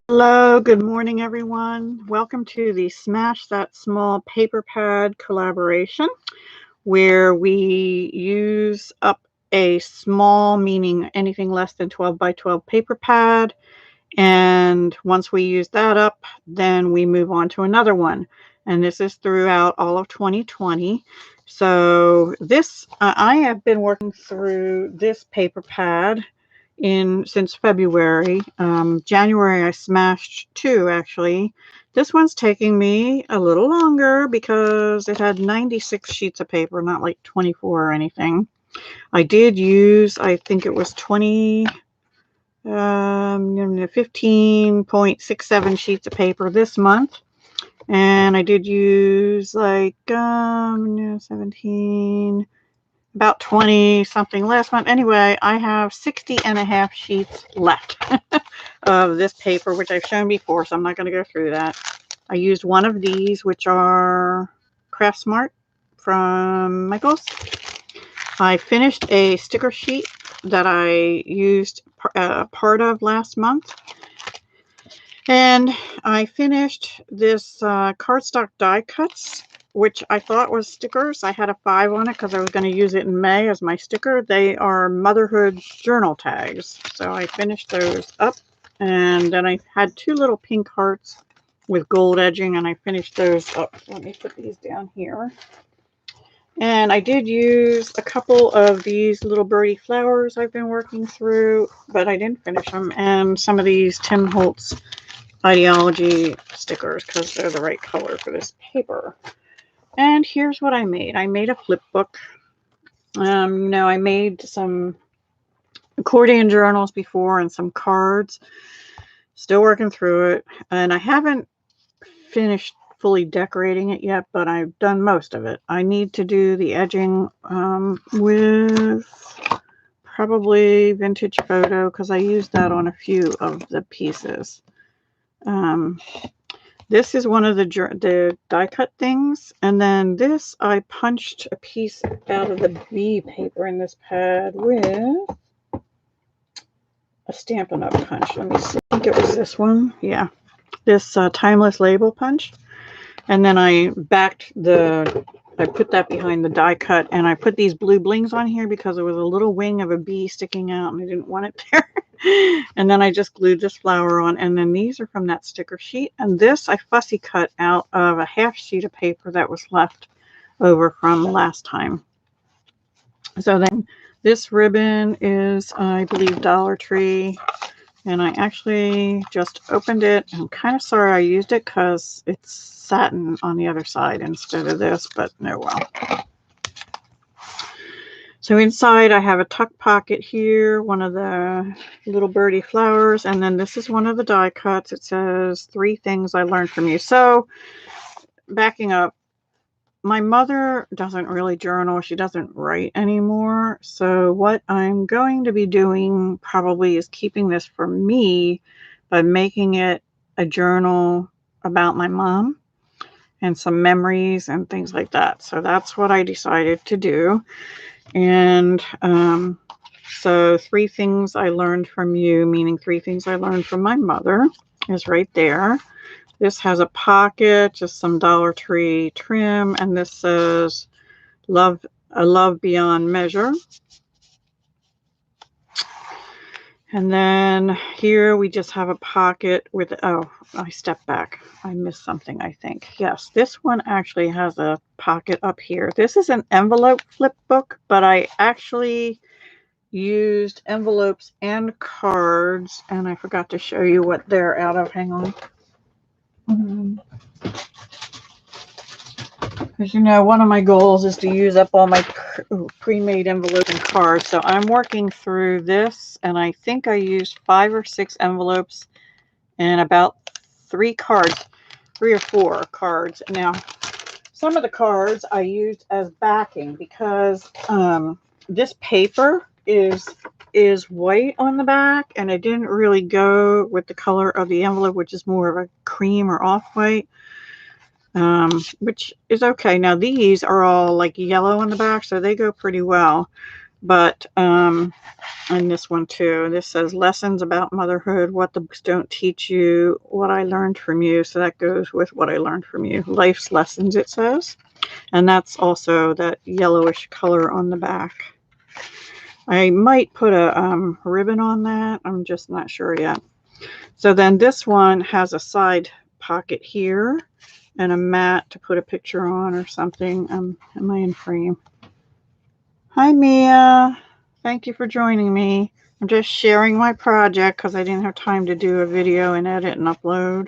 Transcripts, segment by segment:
Hello, good morning, everyone. Welcome to the Smash That Small Paper Pad collaboration, where we use up a small, meaning anything less than 12 by 12 paper pad. And once we use that up, then we move on to another one. And this is throughout all of 2020. So I have been working through this paper pad since February. January I smashed two actually. This one's taking me a little longer because it had 96 sheets of paper, not like 24 or anything. I did use, I think it was 15.67 sheets of paper this month. And I did use like 17, about 20 something last month. Anyway, I have 60 and a half sheets left of this paper, which I've shown before, so I'm not going to go through that. I used one of these, which are Craft Smart from Michaels. I finished a sticker sheet that I used part of last month. And I finished this cardstock die cuts, which I thought was stickers. I had a 5 on it because I was going to use it in May as my sticker. They are motherhood journal tags. So I finished those up. And then I had 2 little pink hearts with gold edging, and I finished those up. Let me put these down here. And I did use a couple of these little birdie flowers I've been working through, but I didn't finish them. And some of these Tim Holtz Ideology stickers because they're the right color for this paper. And here's what I made. I made a flip book. I made some accordion journals before and some cards. Still working through it. And I haven't finished fully decorating it yet, but I've done most of it. I need to do the edging with probably vintage photo because I used that on a few of the pieces. This is one of the die cut things, and then this I punched a piece out of the B paper in this pad with a Stampin' Up! Punch. Let me see. I think it was this one. Yeah, this timeless label punch. And then I put that behind the die cut, and I put these blue blings on here because there was a little wing of a bee sticking out and I didn't want it there. And then I just glued this flower on, and then these are from that sticker sheet. And this I fussy cut out of a half sheet of paper that was left over from last time. So then this ribbon is, I believe, Dollar Tree. And I actually just opened it. I'm kind of sorry I used it because it's satin on the other side instead of this, but no, well. So inside I have a tuck pocket here, one of the little birdie flowers, and then this is one of the die cuts. It says 3 things I learned from you. So backing up, my mother doesn't really journal. She doesn't write anymore. So what I'm going to be doing probably is keeping this for me by making it a journal about my mom and some memories and things like that. So that's what I decided to do. And so 3 things I learned from you, meaning 3 things I learned from my mother, is right there. This has a pocket, just some Dollar Tree trim, and this says love beyond measure. And then here we just have a pocket with, oh, I stepped back. I missed something, I think. Yes, this one actually has a pocket up here. This is an envelope flip book, but I actually used envelopes and cards, and I forgot to show you what they're out of. Hang on. Because, one of my goals is to use up all my pre-made envelopes and cards. So I'm working through this, and I think I used 5 or 6 envelopes and about 3 or 4 cards. Now, some of the cards I used as backing because this paper is white on the back, and I didn't really go with the color of the envelope, which is more of a cream or off-white. Which is okay. Now these are all like yellow on the back, so they go pretty well. But And this one too. This says lessons about motherhood, what the books don't teach you, what I learned from you. So that goes with what I learned from you. Life's lessons, it says. And that's also that yellowish color on the back. I might put a ribbon on that. I'm just not sure yet. So then this one has a side pocket here and a mat to put a picture on or something. Am I in frame? Hi, Mia. Thank you for joining me. I'm just sharing my project because I didn't have time to do a video and edit and upload.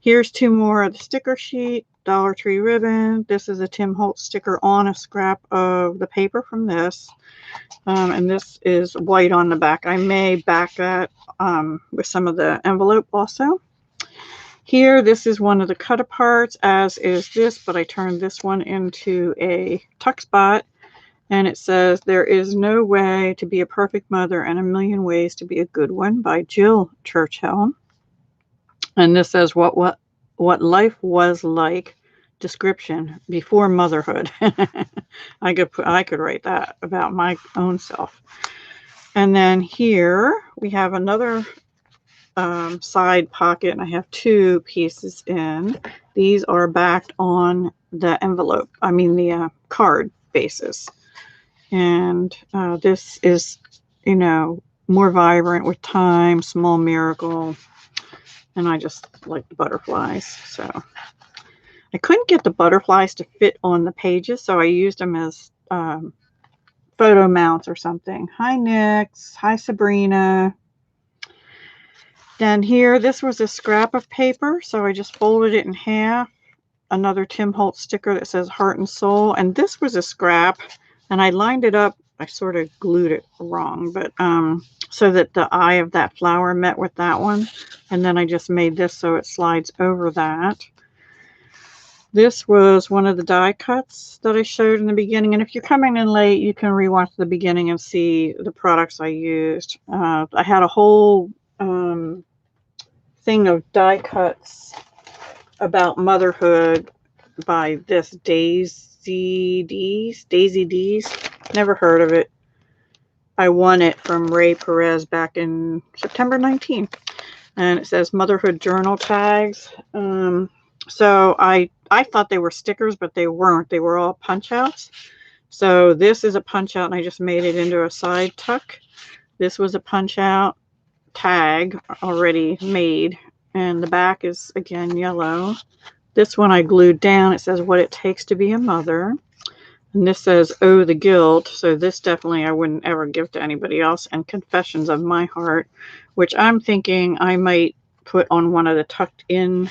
Here's two more of the sticker sheet, Dollar Tree ribbon. This is a Tim Holtz sticker on a scrap of the paper from this. And this is white on the back. I may back that with some of the envelope also. Here, this is one of the cut aparts, as is this, but I turned this one into a tuck spot. And it says, "There is no way to be a perfect mother and a million ways to be a good one," by Jill Churchill. And this says, what life was like, description before motherhood. I could write that about my own self. And then here we have another side pocket, and I have two pieces in. These are backed on the envelope, the card bases. And this is, more vibrant with time, small miracle. And I just like the butterflies. So I couldn't get the butterflies to fit on the pages, so I used them as photo mounts or something. Hi, Nix. Hi, Sabrina. Then here, this was a scrap of paper, so I just folded it in half. Another Tim Holtz sticker that says heart and soul. And this was a scrap, and I lined it up. I sort of glued it wrong, but so that the eye of that flower met with that one. And then I just made this so it slides over that. This was one of the die cuts that I showed in the beginning. And if you're coming in late, you can rewatch the beginning and see the products I used. I had a whole thing of die cuts about motherhood by this Daisy D's. Never heard of it. I won it from Ray Perez back in September 19th. And it says motherhood journal tags. So I thought they were stickers, but they weren't. They were all punch outs. So this is a punch out, and I just made it into a side tuck. This was a punch out tag already made, and the back is again yellow. This one I glued down. It says what it takes to be a mother. And this says, "Oh, the guilt." So this definitely I wouldn't ever give to anybody else. And confessions of my heart, which I'm thinking I might put on one of the tucked in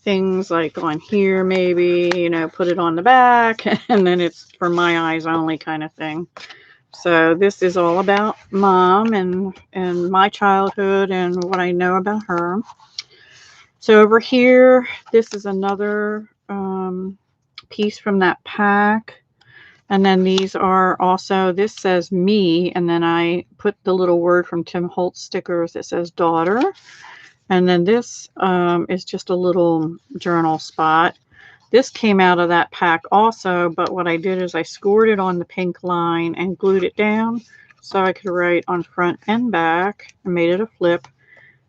things, like on here maybe, put it on the back, and then it's for my eyes only kind of thing. So this is all about Mom and my childhood and what I know about her. So over here, this is another piece from that pack. And then these are also, this says me, and then I put the little word from Tim Holtz stickers that says daughter. And then this is just a little journal spot. This came out of that pack also, but what I did is I scored it on the pink line and glued it down so I could write on front and back. I made it a flip.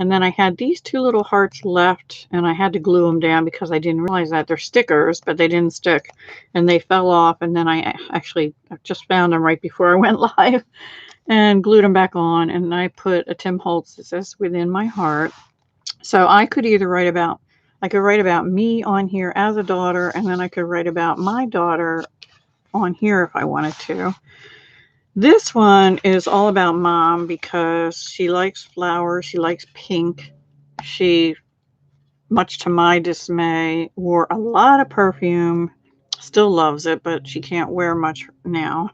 And then I had these two little hearts left, and I had to glue them down because I didn't realize that they're stickers, but they didn't stick, and they fell off. And then I just found them right before I went live and glued them back on. And I put a Tim Holtz that says within my heart. So I could either write about me on here as a daughter, and then I could write about my daughter on here if I wanted to. This one is all about Mom because she likes flowers. She likes pink. She, much to my dismay, wore a lot of perfume. Still loves it, but she can't wear much now.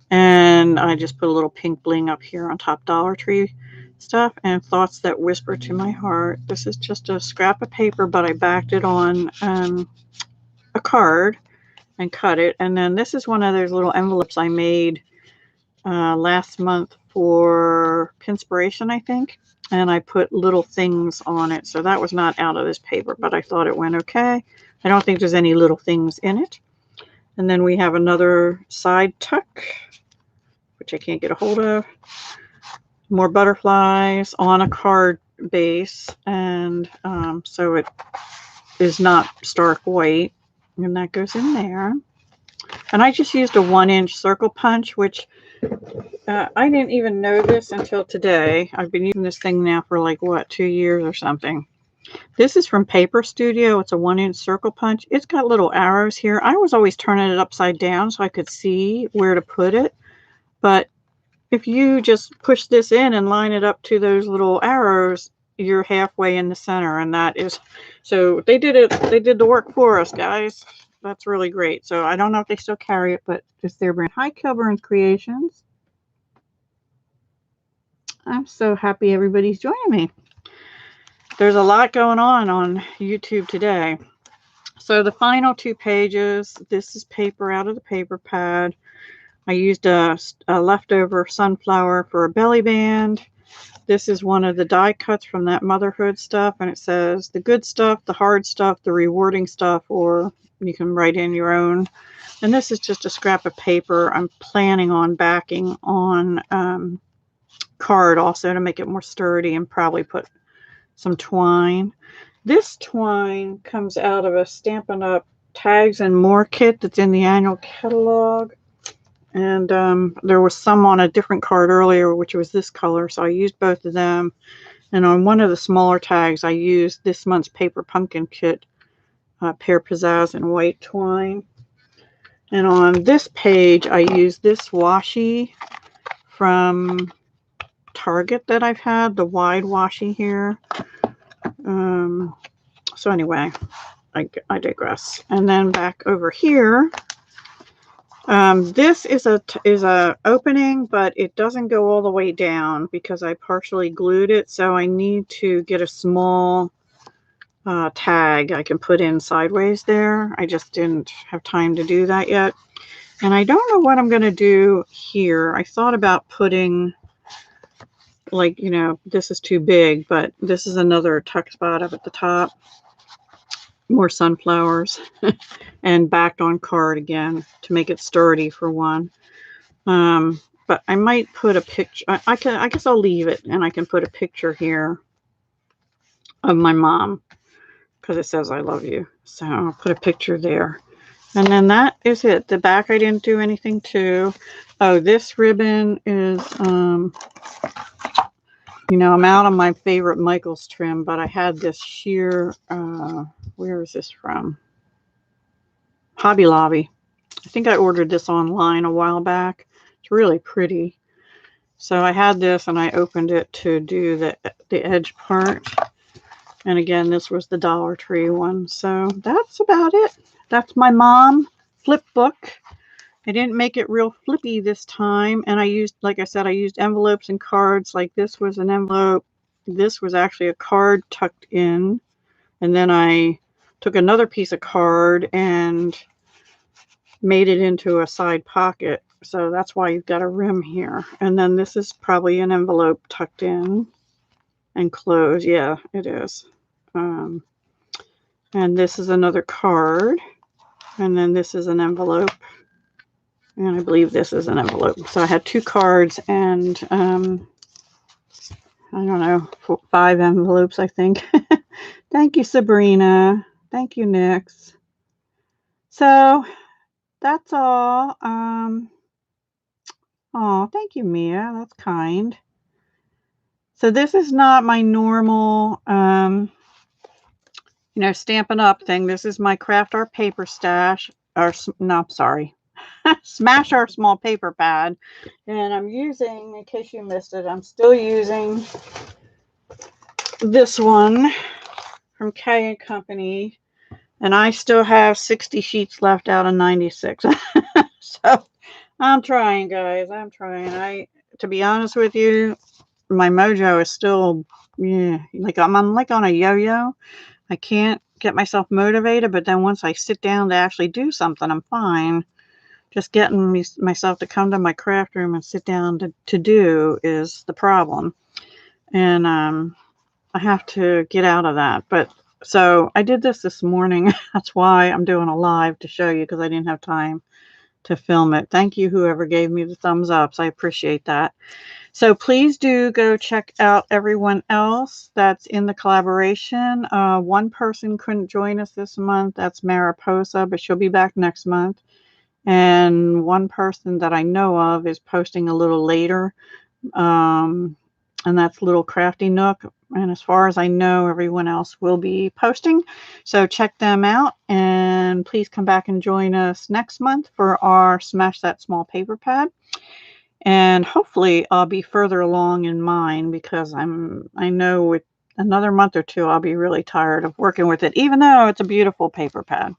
And I just put a little pink bling up here on top, Dollar Tree stuff, and thoughts that whisper to my heart. This is just a scrap of paper, but I backed it on a card and cut it. And then this is one of those little envelopes I made last month for Pinspiration, I think, and I put little things on it. So that was not out of this paper, but I thought it went okay. I don't think there's any little things in it. And then we have another side tuck, which I can't get a hold of. More butterflies on a card base, and so it is not stark white, and that goes in there. And I just used a 1-inch circle punch, which I didn't even know this until today. I've been using this thing now for like, what, 2 years or something. This is from Paper Studio. It's a 1-inch circle punch. It's got little arrows here. I was always turning it upside down so I could see where to put it. But if you just push this in and line it up to those little arrows, you're halfway in the center. And that is, so they did it. They did the work for us, guys. That's really great. So I don't know if they still carry it, but it's their brand. Hi, Kilburn Creations. I'm so happy everybody's joining me. There's a lot going on YouTube today. So the final 2 pages, this is paper out of the paper pad. I used a leftover sunflower for a belly band. This is one of the die cuts from that motherhood stuff, and it says the good stuff, the hard stuff, the rewarding stuff, or you can write in your own. And this is just a scrap of paper. I'm planning on backing on card also to make it more sturdy, and probably put some twine. This twine comes out of a Stampin' Up! Tags and More kit that's in the annual catalog. And there was some on a different card earlier, which was this color, so I used both of them. And on one of the smaller tags, I used this month's Paper Pumpkin kit, Pear Pizzazz and white twine. And on this page, I used this washi from Target that I've had, the wide washi here. So anyway, I digress. And then back over here, this is a opening, but it doesn't go all the way down because I partially glued it. So I need to get a small tag I can put in sideways there. I just didn't have time to do that yet. And I don't know what I'm going to do here. I thought about putting, like, you know, this is too big, but this is another tuck spot up at the top. More sunflowers and backed on card again to make it sturdy for one. But I might put a picture. I guess I'll leave it, and I can put a picture here of my mom because it says I love you. So I'll put a picture there. And then that is it. The back I didn't do anything to. Oh, this ribbon is you know, I'm out on my favorite Michaels trim, but I had this sheer, where is this from? Hobby Lobby. I think I ordered this online a while back. It's really pretty. So I had this and I opened it to do the edge part. And again, this was the Dollar Tree one. So that's about it. That's my mom flip book. I didn't make it real flippy this time, and I used, like I said, I used envelopes and cards. Like this was an envelope. This was actually a card tucked in, and then I took another piece of card and made it into a side pocket. So that's why you've got a rim here. And then this is probably an envelope tucked in and closed. Yeah, it is. And this is another card, and then this is an envelope. And I believe this is an envelope. So I had 2 cards and, I don't know, 5 envelopes, I think. Thank you, Sabrina. Thank you, Nix. So that's all. Oh, thank you, Mia. That's kind. So this is not my normal, you know, Stampin' Up! Thing. This is my Craft Art Paper Stash. Or, no, sorry. Smash Our Small Paper Pad, and I'm using, in case you missed it, I'm still using this one from K&Co, and I still have 60 sheets left out of 96. So I'm trying, guys. I'm trying. To be honest with you, my mojo is still, yeah, like I'm like on a yo-yo. I can't get myself motivated, but then once I sit down to actually do something, I'm fine. Just getting myself to come to my craft room and sit down to do is the problem. And I have to get out of that. But so I did this morning. That's why I'm doing a live to show you, because I didn't have time to film it. Thank you, whoever gave me the thumbs ups. I appreciate that. So please do go check out everyone else that's in the collaboration. One person couldn't join us this month. That's Mariposa, but she'll be back next month. And one person that I know of is posting a little later. And that's Little Crafty Nook. And as far as I know, everyone else will be posting. So check them out. And please come back and join us next month for our Smash That Small Paper Pad. And hopefully I'll be further along in mine, because I know with another month or two I'll be really tired of working with it, even though it's a beautiful paper pad.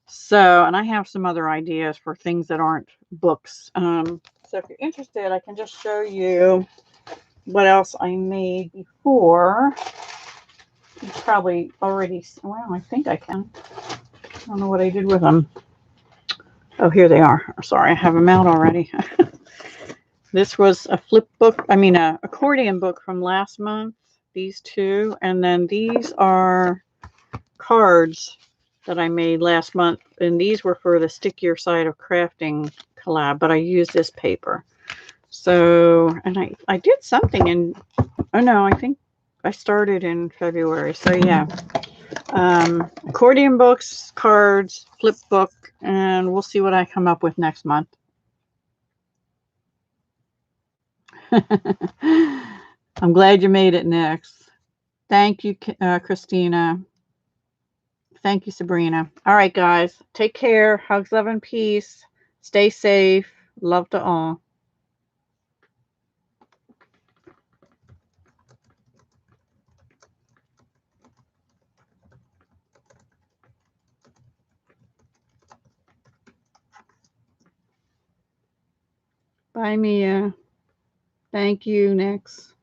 So, and I have some other ideas for things that aren't books. So if you're interested, I can just show you what else I made before. You probably already, well, I think I can. I don't know what I did with them. Oh, here they are. Sorry, I have them out already. This was a flip book, a accordion book from last month, these two. And then these are cards that I made last month. And these were for the Stick Your Side of Crafting collab, but I used this paper. So, and I did something in, oh no, I think I started in February. So yeah, accordion books, cards, flip book, and we'll see what I come up with next month. I'm glad you made it, next. Thank you, Christina. Thank you, Sabrina. All right, guys. Take care. Hugs, love, and peace. Stay safe. Love to all. Bye, Mia. Thank you, Nix.